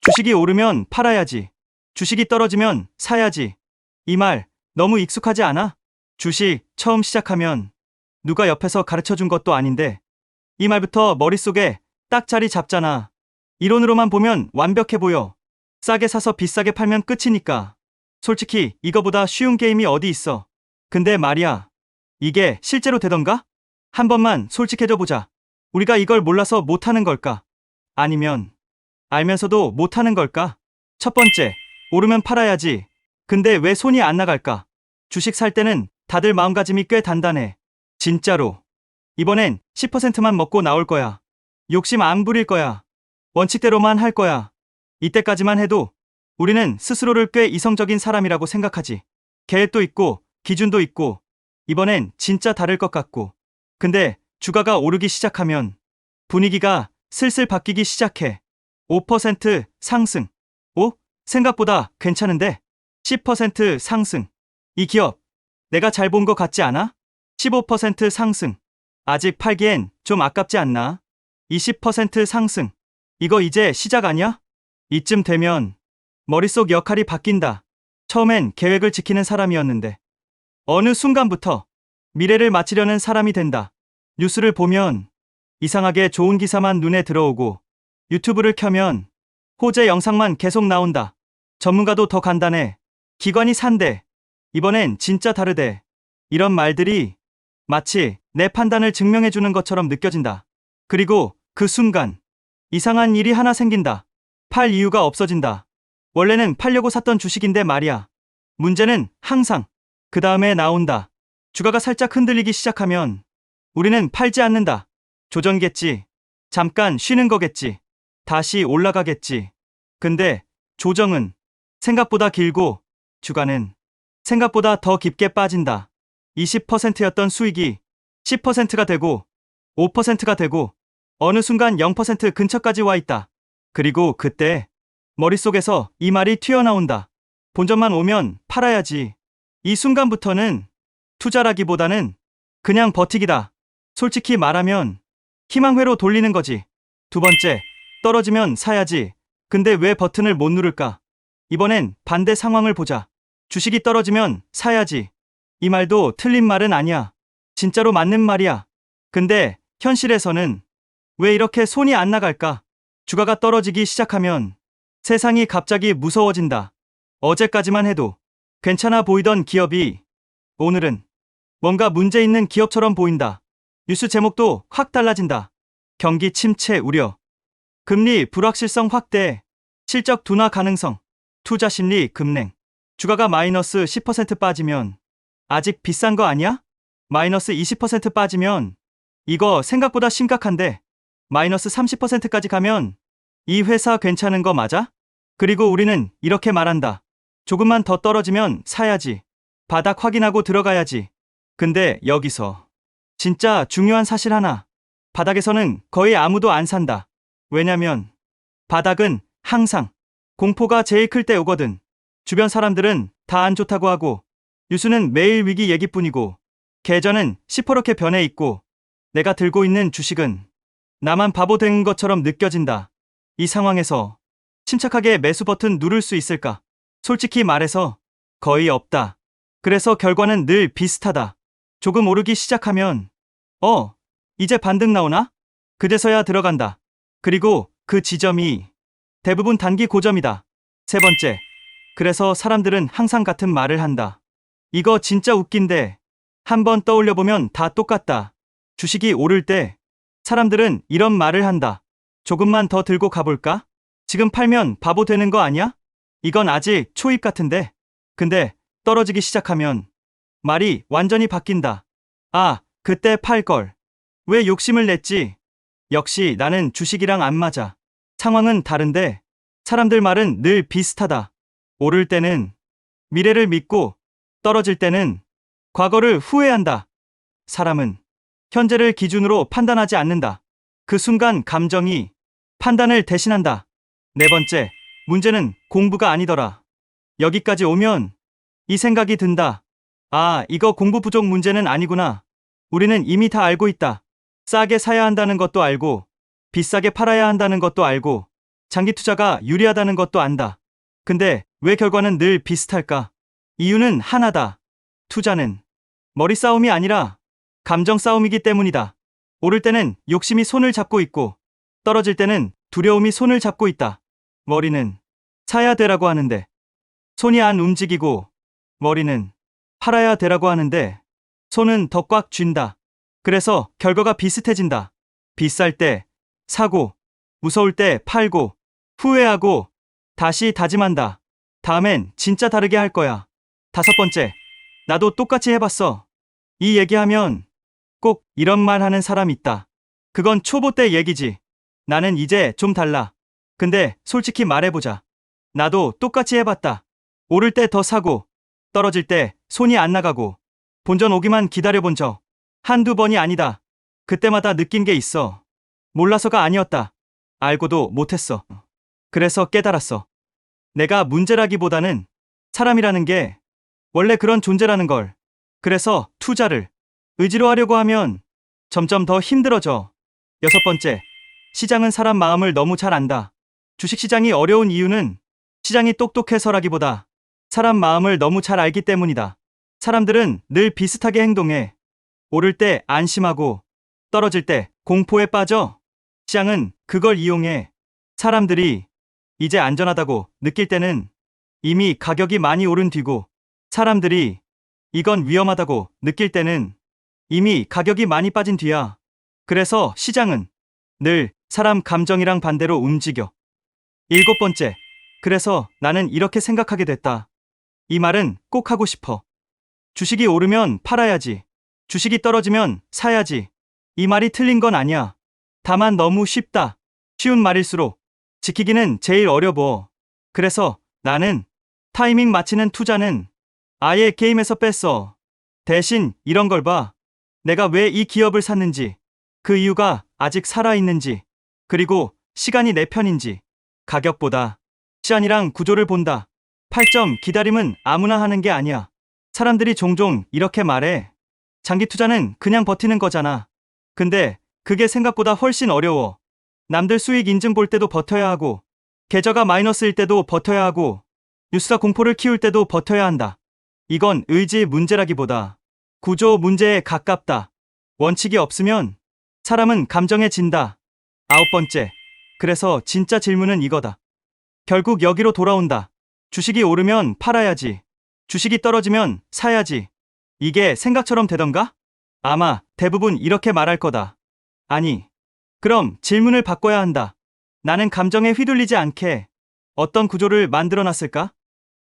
주식이 오르면 팔아야지. 주식이 떨어지면 사야지. 이 말 너무 익숙하지 않아? 주식 처음 시작하면 누가 옆에서 가르쳐 준 것도 아닌데 이 말부터 머릿속에 딱 자리 잡잖아. 이론으로만 보면 완벽해 보여. 싸게 사서 비싸게 팔면 끝이니까. 솔직히 이거보다 쉬운 게임이 어디 있어. 근데 말이야. 이게 실제로 되던가? 한 번만 솔직해져 보자. 우리가 이걸 몰라서 못하는 걸까? 아니면 알면서도 못하는 걸까? 첫 번째, 오르면 팔아야지. 근데 왜 손이 안 나갈까? 주식 살 때는 다들 마음가짐이 꽤 단단해. 진짜로. 이번엔 10%만 먹고 나올 거야. 욕심 안 부릴 거야. 원칙대로만 할 거야. 이때까지만 해도 우리는 스스로를 꽤 이성적인 사람이라고 생각하지. 계획도 있고, 기준도 있고, 이번엔 진짜 다를 것 같고. 근데 주가가 오르기 시작하면 분위기가 슬슬 바뀌기 시작해. 5% 상승. 오? 생각보다 괜찮은데? 10% 상승. 이 기업, 내가 잘 본 것 같지 않아? 15% 상승. 아직 팔기엔 좀 아깝지 않나? 20% 상승. 이거 이제 시작 아니야? 이쯤 되면 머릿속 역할이 바뀐다. 처음엔 계획을 지키는 사람이었는데 어느 순간부터 미래를 맞추려는 사람이 된다. 뉴스를 보면 이상하게 좋은 기사만 눈에 들어오고 유튜브를 켜면 호재 영상만 계속 나온다. 전문가도 더 간단해. 기관이 산대. 이번엔 진짜 다르대. 이런 말들이 마치 내 판단을 증명해주는 것처럼 느껴진다. 그리고 그 순간 이상한 일이 하나 생긴다. 팔 이유가 없어진다. 원래는 팔려고 샀던 주식인데 말이야. 문제는 항상 그 다음에 나온다. 주가가 살짝 흔들리기 시작하면 우리는 팔지 않는다. 조정겠지. 잠깐 쉬는 거겠지. 다시 올라가겠지. 근데 조정은 생각보다 길고 주가는 생각보다 더 깊게 빠진다. 20%였던 수익이 10%가 되고 5%가 되고 어느 순간 0% 근처까지 와 있다. 그리고 그때 머릿속에서 이 말이 튀어나온다. 본전만 오면 팔아야지. 이 순간부터는 투자라기보다는 그냥 버티기다. 솔직히 말하면 희망회로 돌리는 거지. 두 번째, 떨어지면 사야지. 근데 왜 버튼을 못 누를까? 이번엔 반대 상황을 보자. 주식이 떨어지면 사야지. 이 말도 틀린 말은 아니야. 진짜로 맞는 말이야. 근데 현실에서는 왜 이렇게 손이 안 나갈까? 주가가 떨어지기 시작하면 세상이 갑자기 무서워진다. 어제까지만 해도 괜찮아 보이던 기업이 오늘은 뭔가 문제 있는 기업처럼 보인다. 뉴스 제목도 확 달라진다. 경기 침체 우려, 금리 불확실성 확대, 실적 둔화 가능성, 투자 심리 급냉. 주가가 마이너스 10% 빠지면 아직 비싼 거 아니야? 마이너스 20% 빠지면 이거 생각보다 심각한데 마이너스 30%까지 가면 이 회사 괜찮은 거 맞아? 그리고 우리는 이렇게 말한다. 조금만 더 떨어지면 사야지. 바닥 확인하고 들어가야지. 근데 여기서 진짜 중요한 사실 하나. 바닥에서는 거의 아무도 안 산다. 왜냐면 바닥은 항상 공포가 제일 클 때 오거든. 주변 사람들은 다 안 좋다고 하고 뉴스는 매일 위기 얘기뿐이고 계좌는 시퍼렇게 변해 있고 내가 들고 있는 주식은 나만 바보 된 것처럼 느껴진다. 이 상황에서 침착하게 매수 버튼 누를 수 있을까? 솔직히 말해서 거의 없다. 그래서 결과는 늘 비슷하다. 조금 오르기 시작하면 이제 반등 나오나? 그제서야 들어간다. 그리고 그 지점이 대부분 단기 고점이다. 세 번째, 그래서 사람들은 항상 같은 말을 한다. 이거 진짜 웃긴데 한번 떠올려보면 다 똑같다. 주식이 오를 때 사람들은 이런 말을 한다. 조금만 더 들고 가볼까? 지금 팔면 바보 되는 거 아니야? 이건 아직 초입 같은데. 근데 떨어지기 시작하면 말이 완전히 바뀐다. 아, 그때 팔 걸. 왜 욕심을 냈지? 역시 나는 주식이랑 안 맞아. 상황은 다른데 사람들 말은 늘 비슷하다. 오를 때는 미래를 믿고 떨어질 때는 과거를 후회한다. 사람은 현재를 기준으로 판단하지 않는다. 그 순간 감정이 판단을 대신한다. 네 번째, 문제는 공부가 아니더라. 여기까지 오면 이 생각이 든다. 아, 이거 공부 부족 문제는 아니구나. 우리는 이미 다 알고 있다. 싸게 사야 한다는 것도 알고, 비싸게 팔아야 한다는 것도 알고, 장기 투자가 유리하다는 것도 안다. 근데 왜 결과는 늘 비슷할까? 이유는 하나다. 투자는 머리 싸움이 아니라 감정 싸움이기 때문이다. 오를 때는 욕심이 손을 잡고 있고 떨어질 때는 두려움이 손을 잡고 있다. 머리는 사야 되라고 하는데 손이 안 움직이고 머리는 팔아야 되라고 하는데 손은 더 꽉 쥔다. 그래서 결과가 비슷해진다. 비쌀 때 사고, 무서울 때 팔고, 후회하고, 다시 다짐한다. 다음엔 진짜 다르게 할 거야. 5번째, 나도 똑같이 해봤어. 이 얘기하면 꼭 이런 말 하는 사람 있다. 그건 초보 때 얘기지. 나는 이제 좀 달라. 근데 솔직히 말해보자. 나도 똑같이 해봤다. 오를 때 더 사고, 떨어질 때 손이 안 나가고, 본전 오기만 기다려본 적 한두 번이 아니다. 그때마다 느낀 게 있어. 몰라서가 아니었다. 알고도 못했어. 그래서 깨달았어. 내가 문제라기보다는 사람이라는 게 원래 그런 존재라는 걸. 그래서 투자를 의지로 하려고 하면 점점 더 힘들어져. 6번째, 시장은 사람 마음을 너무 잘 안다. 주식시장이 어려운 이유는 시장이 똑똑해서라기보다 사람 마음을 너무 잘 알기 때문이다. 사람들은 늘 비슷하게 행동해. 오를 때 안심하고 떨어질 때 공포에 빠져. 시장은 그걸 이용해. 사람들이 이제 안전하다고 느낄 때는 이미 가격이 많이 오른 뒤고, 사람들이 이건 위험하다고 느낄 때는 이미 가격이 많이 빠진 뒤야. 그래서 시장은 늘 사람 감정이랑 반대로 움직여. 7번째, 그래서 나는 이렇게 생각하게 됐다. 이 말은 꼭 하고 싶어. 주식이 오르면 팔아야지. 주식이 떨어지면 사야지. 이 말이 틀린 건 아니야. 다만 너무 쉽다. 쉬운 말일수록 지키기는 제일 어려워. 그래서 나는 타이밍 맞히는 투자는 아예 게임에서 뺐어. 대신 이런 걸 봐. 내가 왜 이 기업을 샀는지, 그 이유가 아직 살아있는지, 그리고 시간이 내 편인지, 가격보다 시간이랑 구조를 본다. 8점 기다림은 아무나 하는 게 아니야. 사람들이 종종 이렇게 말해. 장기 투자는 그냥 버티는 거잖아. 근데 그게 생각보다 훨씬 어려워. 남들 수익 인증 볼 때도 버텨야 하고, 계좌가 마이너스일 때도 버텨야 하고, 뉴스가 공포를 키울 때도 버텨야 한다. 이건 의지 문제라기보다 구조 문제에 가깝다. 원칙이 없으면 사람은 감정해진다. 9번째, 그래서 진짜 질문은 이거다. 결국 여기로 돌아온다. 주식이 오르면 팔아야지. 주식이 떨어지면 사야지. 이게 생각처럼 되던가? 아마 대부분 이렇게 말할 거다. 아니, 그럼 질문을 바꿔야 한다. 나는 감정에 휘둘리지 않게 어떤 구조를 만들어 놨을까?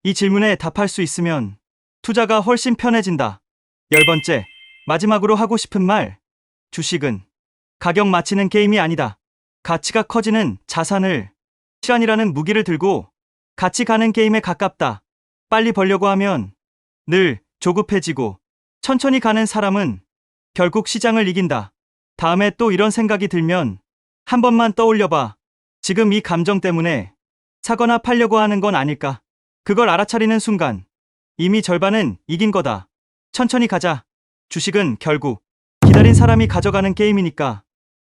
이 질문에 답할 수 있으면 투자가 훨씬 편해진다. 10번째, 마지막으로 하고 싶은 말. 주식은 가격 맞히는 게임이 아니다. 가치가 커지는 자산을, 시간이라는 무기를 들고 같이 가는 게임에 가깝다. 빨리 벌려고 하면 늘 조급해지고, 천천히 가는 사람은 결국 시장을 이긴다. 다음에 또 이런 생각이 들면 한 번만 떠올려봐. 지금 이 감정 때문에 사거나 팔려고 하는 건 아닐까? 그걸 알아차리는 순간 이미 절반은 이긴 거다. 천천히 가자. 주식은 결국 기다린 사람이 가져가는 게임이니까.